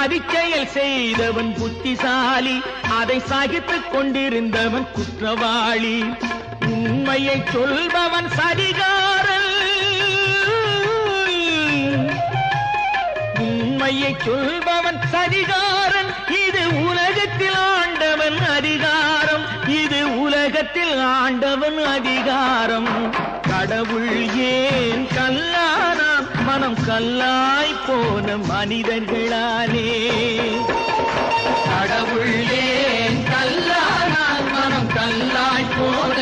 சதிச்செயல் செய்தவன் புத்திசாலி, அதை சகித்துக் கொண்டிருந்தவன் குற்றவாளி. உண்மையை சொல்பவன் சதிகாரன், உண்மையை சொல்பவன் சதிகாரன். இது உலகத்தில் ஆண்டவன் அதிகாரம், இது உலகத்தில் ஆண்டவன் அதிகாரம். கடவுள் ஏன் கல்லானான், மனம் கல்லாய் போன மனிதர்களாலே. கடவுள் ஏன் கல்லானான், மனம் கல்லாய் போன